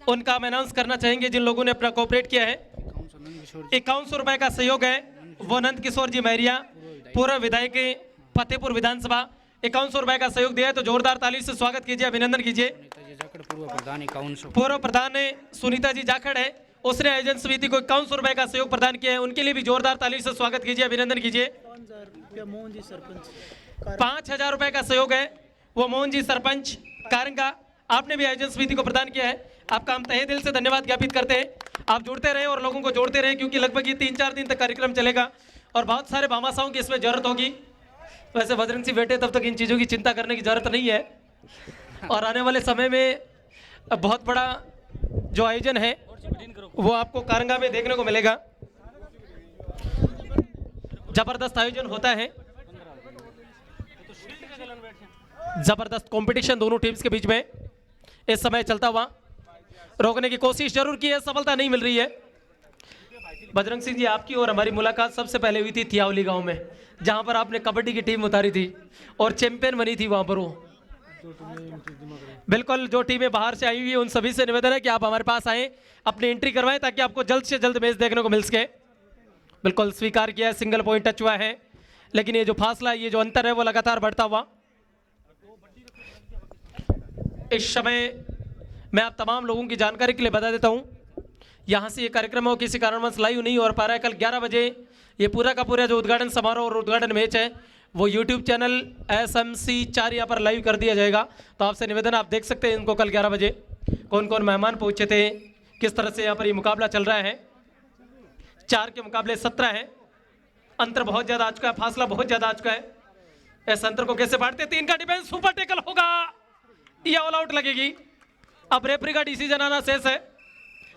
उनका हम अनाउंस करना चाहेंगे, जिन लोगों ने अपना कोऑपरेट किया है। 5100 रुपए का सहयोग है वो नंद किशोर जी महरिया, पूर्व विधायक फतेहपुर विधानसभा, 5100 रुपए का सहयोग दिया है। तो जोरदार ताली से स्वागत कीजिए, अभिनंदन कीजिए। पूर्व प्रधान सुनीता जी जाखड़ है, उसने आयोजन समिति को 5100 रुपए का सहयोग प्रदान किया है, उनके लिए भी जोरदार ताली से स्वागत कीजिए, अभिनंदन कीजिए। 5000 रुपए का सहयोग है वो मोहन जी सरपंच कारंगा, आपने भी आयोजन समिति को प्रदान किया है। आपका हम तहे दिल से धन्यवाद ज्ञापित करते हैं। आप जुड़ते रहे और लोगों को जोड़ते रहे, क्योंकि लगभग ये 3-4 दिन तक कार्यक्रम चलेगा और बहुत सारे भामाशाहों की इसमें जरूरत होगी। वैसे बजरंग सिंह बैठे तब तक इन चीज़ों की चिंता करने की जरूरत नहीं है। और आने वाले समय में बहुत बड़ा जो आयोजन है वो आपको कारंगा में देखने को मिलेगा। जबरदस्त आयोजन होता है, जबरदस्त कंपटीशन दोनों टीम्स के बीच में इस समय चलता हुआ। रोकने की कोशिश जरूर की है, सफलता नहीं मिल रही है। बजरंग सिंह जी, आपकी और हमारी मुलाकात सबसे पहले हुई थी थियावली गांव में, जहां पर आपने कबड्डी की टीम उतारी थी और चैंपियन बनी थी वहां पर वो। बिल्कुल, जो टीमें बाहर से आई हुई है उन सभी से निवेदन है कि आप हमारे पास आएँ, अपनी एंट्री करवाएं, ताकि आपको जल्द से जल्द मैच देखने को मिल सके। बिल्कुल स्वीकार किया है, सिंगल पॉइंट टच हुआ है, लेकिन ये जो फासला, ये जो अंतर है वो लगातार बढ़ता हुआ। इस समय मैं आप तमाम लोगों की जानकारी के लिए बता देता हूं, यहाँ से ये कार्यक्रम हो किसी कारणवश लाइव नहीं हो पा रहा है। कल 11 बजे ये पूरा का पूरा जो उद्घाटन समारोह और उद्घाटन मैच है वो यूट्यूब चैनल SMC 4 यहाँ पर लाइव कर दिया जाएगा। तो आपसे निवेदन, आप देख सकते हैं इनको कल 11 बजे कौन कौन मेहमान पहुँचे थे, किस तरह से यहाँ पर ये मुकाबला चल रहा है। 4 के मुकाबले 17 है, अंतर बहुत ज़्यादा आ चुका है, फासला बहुत ज़्यादा आ चुका है। इस अंतर को कैसे बांटते? 3 का डिफेंस, सुपर टेकल होगा या ऑल आउट लगेगी। अब रेफरी का डिसीजन आना शेष है,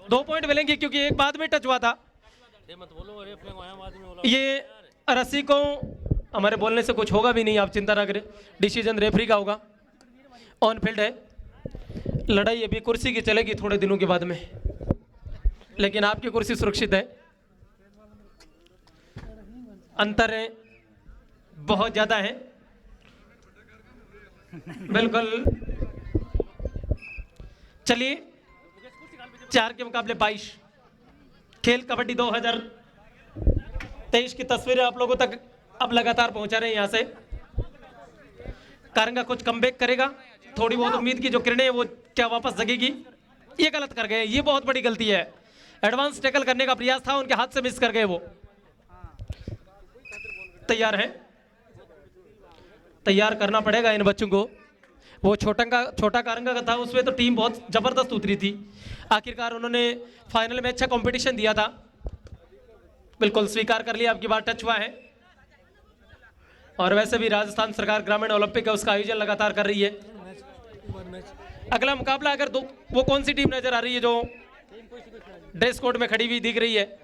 2 पॉइंट मिलेंगे क्योंकि एक बाद में टच हुआ था। ये रस्सी को हमारे बोलने से कुछ होगा भी नहीं, आप चिंता ना करें, डिसीजन रेफरी का होगा। ऑन फील्ड है, लड़ाई अभी कुर्सी की चलेगी थोड़े दिनों के बाद में, लेकिन आपकी कुर्सी सुरक्षित है। अंतर है बहुत ज़्यादा है, बिल्कुल। चलिए, 4 के मुकाबले 22। खेल कबड्डी 2023 की तस्वीरें आप लोगों तक अब लगातार पहुंचा रहे हैं। यहाँ से कारंगा कुछ कमबैक करेगा, थोड़ी बहुत उम्मीद की जो किरणें हैं वो क्या वापस जगेगी? ये गलत कर गए, ये बहुत बड़ी गलती है। एडवांस टैकल करने का प्रयास था, उनके हाथ से मिस कर गए वो। तैयार है, तैयार करना पड़ेगा इन बच्चों को। वो छोटा कारंगा का था, उसमें तो टीम बहुत जबरदस्त उतरी थी। आखिरकार उन्होंने फाइनल में अच्छा कंपटीशन दिया था। बिल्कुल स्वीकार कर लिया, आपकी बार टच हुआ है। और वैसे भी राजस्थान सरकार ग्रामीण ओलंपिक है, उसका आयोजन लगातार कर रही है। अगला मुकाबला अगर वो कौन सी टीम नजर आ रही है जो ड्रेस कोड में खड़ी हुई दिख रही है?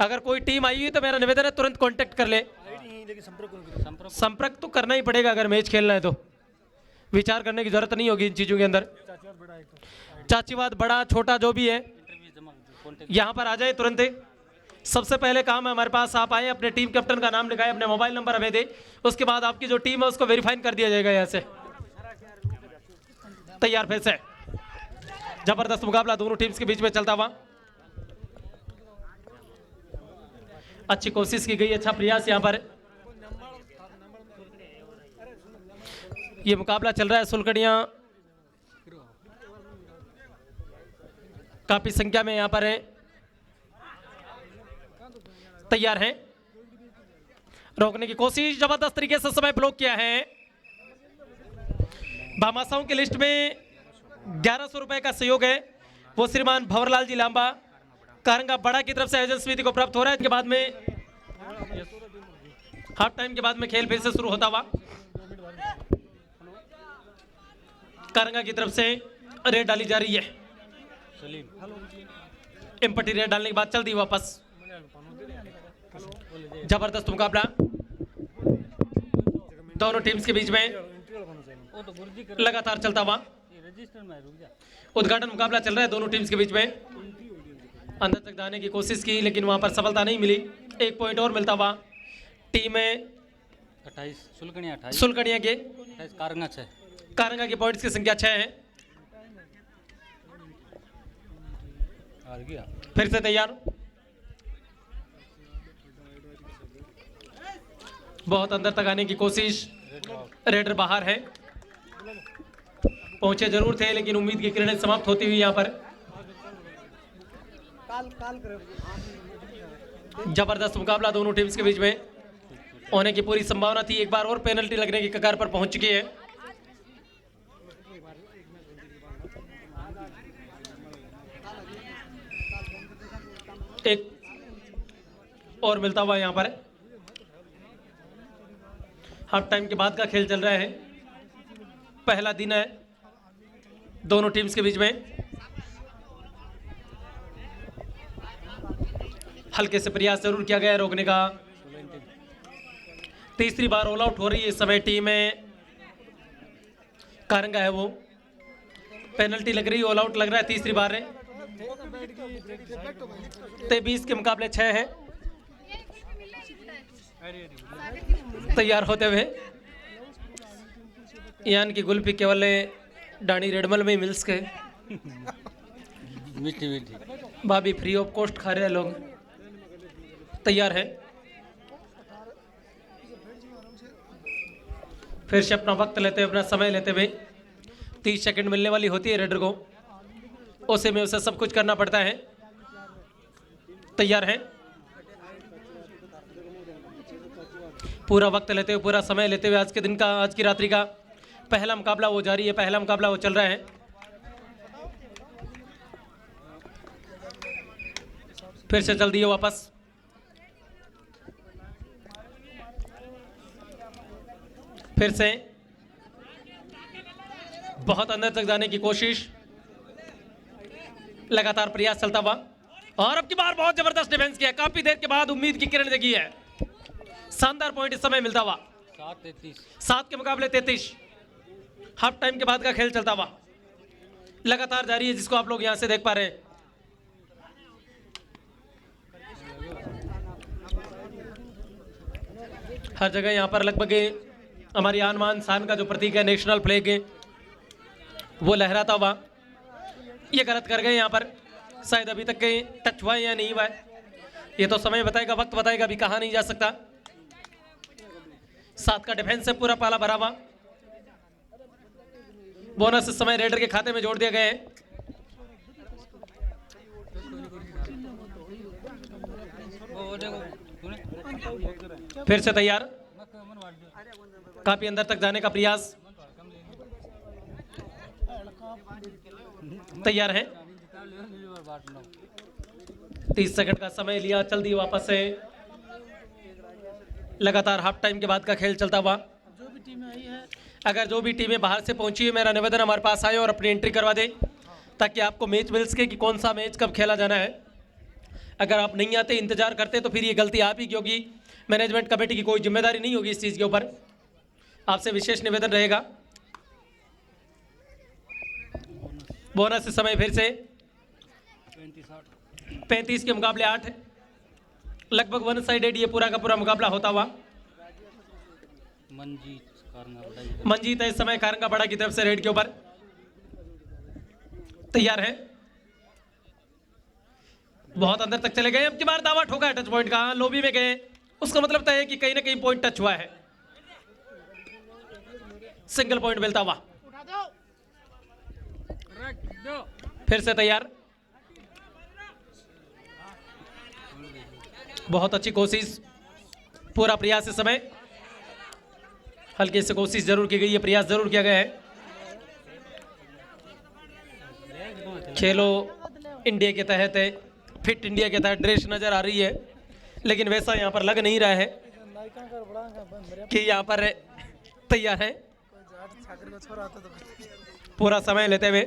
अगर कोई टीम आई हुई तो मेरा निवेदन है तुरंत कांटेक्ट कर ले। संपर्क तो करना ही पड़ेगा, अगर मैच खेलना है तो विचार करने की जरूरत नहीं होगी इन चीजों के अंदर। चाचीवाद बड़ा छोटा जो भी है यहाँ पर आ जाए तुरंत। सबसे पहले काम है हमारे पास, आप आए, अपने टीम कैप्टन का नाम लिखाए, अपने मोबाइल नंबर हमें दे, उसके बाद आपकी जो टीम है उसको वेरीफाइन कर दिया जाएगा यहाँ से। तैयार, फिर से जबरदस्त मुकाबला दोनों टीम्स के बीच में चलता हुआ। अच्छी कोशिश की गई, अच्छा प्रयास यहाँ पर। ये मुकाबला चल रहा है, सुलकड़ियाँ काफी संख्या में यहाँ पर है। तैयार हैं, रोकने की कोशिश, जबरदस्त तरीके से समय ब्लॉक किया है। भामाशाहों की लिस्ट में 1100 रुपए का सहयोग है, वो श्रीमान भंवरलाल जी लांबा कारंगा बड़ा की तरफ से आयोजन समिति को प्राप्त हो रहा है। इसके बाद में हाफ टाइम के बाद में खेल फिर से शुरू होता हुआ। कारंगा की तरफ से रेड डाली जा रही है, एम्पटी रेड डालने के बाद चल दी वापस। जबरदस्त मुकाबला दोनों टीम्स के बीच में लगातार चलता हुआ। उद्घाटन मुकाबला चल रहा है दोनों टीम्स के बीच में। अंदर तक जाने की कोशिश की लेकिन वहां पर सफलता नहीं मिली। 1 पॉइंट और मिलता हुआ टीमें 28 सुलकड़ियाँ सुलकड़ियाँ के 28 कारंगा के पॉइंट्स की संख्या 6 है। फिर से तैयार, बहुत अंदर तक आने की कोशिश, रेडर बाहर है, पहुंचे जरूर थे लेकिन उम्मीद की किरणें समाप्त होती हुई यहाँ पर। जबरदस्त मुकाबला दोनों टीम्स के बीच में होने की पूरी संभावना थी। एक बार और पेनल्टी लगने की कगार पर पहुंच चुकी है। एक और मिलता हुआ यहाँ पर। हाफ टाइम के बाद का खेल चल रहा है, पहला दिन है दोनों टीम्स के बीच में। हल्के से प्रयास जरूर किया गया रोकने का। तीसरी बार ऑल आउट हो रही है इस समय टीम में कारंगा है, वो पेनल्टी लग रही है, ऑल आउट लग रहा है तीसरी बार है। 23 के मुकाबले 6 हैं तैयार होते हुए। यान की गुल्फी केवल डाणी रेडमल में ही मिल सके। मीठी मीठी भाभी फ्री ऑफ कॉस्ट खा रहे हैं लोग। तैयार है, फिर से अपना वक्त लेते हुए, अपना समय लेते हुए 30 सेकंड मिलने वाली होती है रेडर को, उसे में उसे सब कुछ करना पड़ता है। तैयार है, पूरा वक्त लेते हुए, पूरा समय लेते हुए आज के दिन का, आज की रात्रि का पहला मुकाबला वो जारी है, पहला मुकाबला वो चल रहा है। फिर से चल दिए वापस। फिर से बहुत अंदर तक जाने की कोशिश, लगातार प्रयास चलता हुआ, और अब की बार बहुत जबरदस्त डिफेंस किया। काफी देर के बाद उम्मीद की किरण जगी है। शानदार पॉइंट इस समय मिलता हुआ। 7 के मुकाबले 33। हाफ टाइम के बाद का खेल चलता हुआ लगातार जारी है, जिसको आप लोग यहां से देख पा रहे हैं। हर जगह यहां पर लगभग हमारी आन मान शान का जो प्रतीक है, नेशनल फ्लैग है, वो लहराता हुआ। ये गलत कर गए यहाँ पर, शायद अभी तक कहीं टच हुआ है या नहीं हुआ है, ये तो समय बताएगा, वक्त बताएगा, अभी कहा नहीं जा सकता। 7 का डिफेंस से पूरा पाला भरा हुआ। बोनस इस समय रेडर के खाते में जोड़ दिया गया है। फिर से तैयार, काफी अंदर तक जाने का प्रयास। तैयार है, 30 सेकंड का समय लिया, चल दी वापस से। लगातार हाफ टाइम के बाद का खेल चलता हुआ। अगर जो भी टीमें बाहर से पहुंची है, मेरा निवेदन हमारे पास आए और अपनी एंट्री करवा दे, ताकि आपको मैच मिल सके कि कौन सा मैच कब खेला जाना है। अगर आप नहीं आते, इंतजार करते, तो फिर ये गलती आप ही की होगी। मैनेजमेंट कमेटी की कोई जिम्मेदारी नहीं होगी इस चीज़ के ऊपर। आपसे विशेष निवेदन रहेगा। बोनस इस समय फिर से 35 के मुकाबले 8, लगभग वन साइडेड ये पूरा का पूरा मुकाबला होता हुआ। मंजीत है इस समय कारंगा बड़ा की तरफ से रेड के ऊपर। तैयार है, बहुत अंदर तक चले गए। अब की बार दावा ठोका है टच पॉइंट का, लोबी में गए, उसका मतलब तय है कि कहीं ना कहीं पॉइंट टच हुआ है। सिंगल पॉइंट मिलता हुआ। फिर से तैयार, बहुत अच्छी कोशिश, पूरा प्रयास इस समय। हल्की से कोशिश जरूर की गई है, प्रयास जरूर किया गया है। खेलो इंडिया के तहत है, फिट इंडिया के तहत ड्रेस नजर आ रही है, लेकिन वैसा यहाँ पर लग नहीं रहा है कि यहाँ पर तैयार है। पूरा समय लेते हुए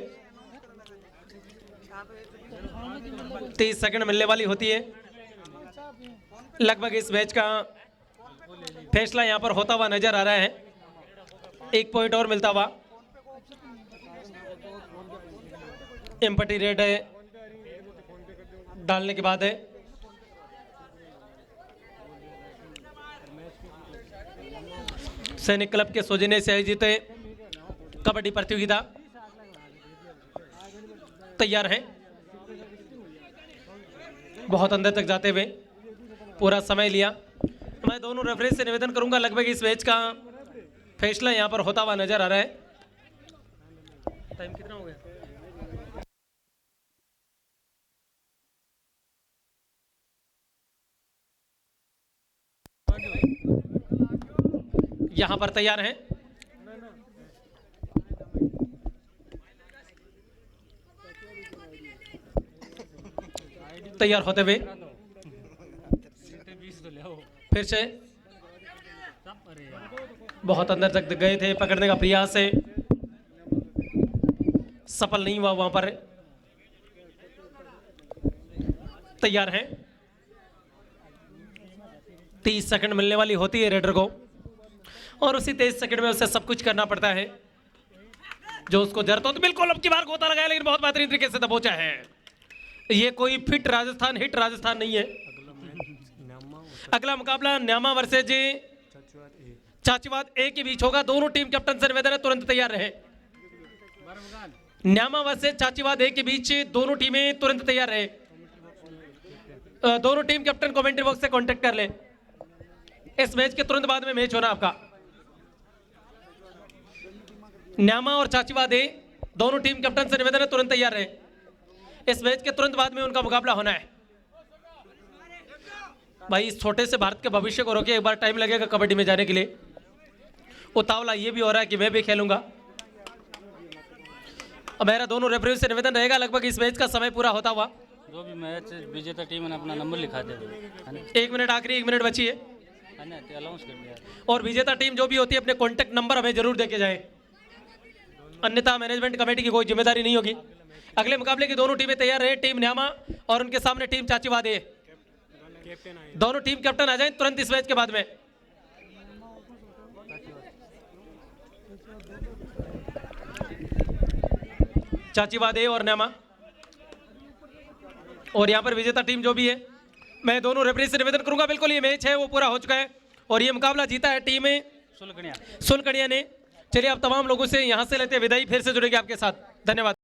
30 सेकंड मिलने वाली होती है। लगभग इस मैच का फैसला यहाँ पर होता हुआ नजर आ रहा है। 1 पॉइंट और मिलता हुआ। एम्पटी रेड है डालने के बाद है। सैनिक क्लब के सौजन्य से आयोजित कबड्डी प्रतियोगिता। तैयार है, बहुत अंदर तक जाते हुए पूरा समय लिया। मैं दोनों रेफरी से निवेदन करूंगा, लगभग इस मैच का फैसला यहां पर होता हुआ नजर आ रहा है। टाइम कितना हो गया? यहां पर तैयार हैं, तैयार होते हुए फिर से बहुत अंदर तक गए थे, पकड़ने का प्रयास है, सफल नहीं हुआ वहां पर। तैयार हैं, 30 सेकंड मिलने वाली होती है रेडर को, और उसी 23 सेकंड में उसे सब कुछ करना पड़ता है जो उसको जरूरत हो। तो बिल्कुल अब की बार गोता लगाया, लेकिन बहुत बेहतरीन तरीके से दबोचा है। ये कोई फिट राजस्थान हिट राजस्थान नहीं है। अगला मुकाबला न्यामा वर्सेज चाचीवाद ए के बीच होगा। दोनों टीम कैप्टन से निवेदन है तुरंत तैयार रहे। न्यामा वर्सेज चाचीवाद ए के बीच दोनों टीमें तुरंत तैयार रहे। दोनों टीम कैप्टन कमेंट्री बॉक्स से कांटेक्ट कर ले। इस मैच के तुरंत बाद में मैच होना आपका। न्यामा और चाचीवाद ए दोनों टीम कैप्टन से निवेदन है तुरंत तैयार रहे। इस मैच के तुरंत बाद में उनका मुकाबला होना है। भाई इस छोटे से भारत के भविष्य को रोके, एक बार टाइम लगेगा कबड्डी में जाने के लिए। उतावला ये भी हो रहा है कि मैं भी खेलूंगा। अब मेरा दोनों रेफरी से निवेदन रहेगा लगभग इस मैच का समय पूरा होता हुआ जो भी मैच विजेता टीम ने अपना नंबर लिखा दे। 1 मिनट आखिरी 1 मिनट बची है अनाउंस कर दिया। और विजेता टीम जो भी होती है अपने कॉन्टैक्ट नंबर हमें जरूर देके जाए, अन्यथा मैनेजमेंट कमेटी की कोई जिम्मेदारी नहीं होगी। अगले मुकाबले की दोनों टीमें तैयार रहे। टीम न्यामा और उनके सामने टीम चाचीवाद ए। दोनों टीम कैप्टन आ जाएं तुरंत इस मैच के बाद में। चाचीवाद ए और न्यामा, और यहां पर विजेता टीम जो भी है मैं दोनों रेफरी से निवेदन करूंगा, बिल्कुल ये मैच है वो पूरा हो चुका है और ये मुकाबला जीता है टीम सुलकड़िया ने। चलिए आप तमाम लोगों से यहां से लेते विदाई, फिर से जुड़ेंगे आपके साथ। धन्यवाद।